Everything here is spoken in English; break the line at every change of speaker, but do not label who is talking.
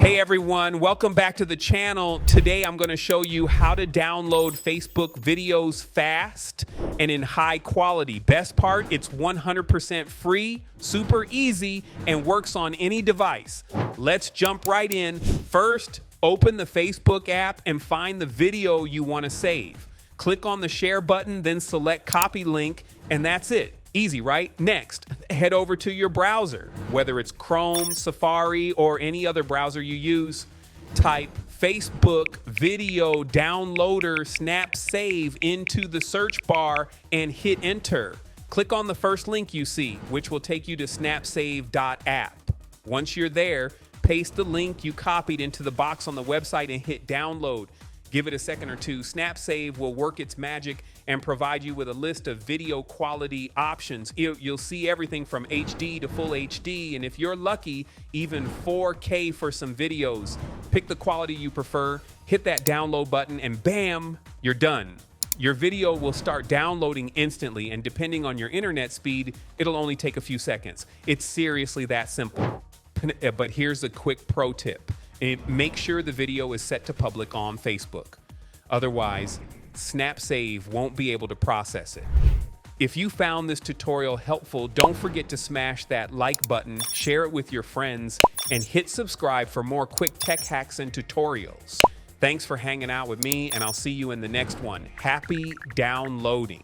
Hey everyone, welcome back to the channel. Today I'm going to show you how to download Facebook videos fast and in high quality. Best part, it's 100% free, super easy, and works on any device. Let's jump right in. First, open the Facebook app and find the video you want to save. Click on the share button, then select copy link, and that's it. Easy, right? Next, head over to your browser, whether it's Chrome, Safari, or any other browser you use. Type Facebook Video Downloader Snap Save into the search bar and hit enter. Click on the first link you see, which will take you to snapsave.app. Once you're there, paste the link you copied into the box on the website and hit download. Give it a second or two. SnapSave will work its magic and provide you with a list of video quality options. You'll see everything from HD to full HD, and if you're lucky, even 4K for some videos. Pick the quality you prefer, hit that download button, and bam, you're done. Your video will start downloading instantly, and depending on your internet speed, it'll only take a few seconds. It's seriously that simple. But here's a quick pro tip. Make sure the video is set to public on Facebook. Otherwise, SnapSave won't be able to process it. If you found this tutorial helpful, don't forget to smash that like button, share it with your friends, and hit subscribe for more quick tech hacks and tutorials. Thanks for hanging out with me, and I'll see you in the next one. Happy downloading.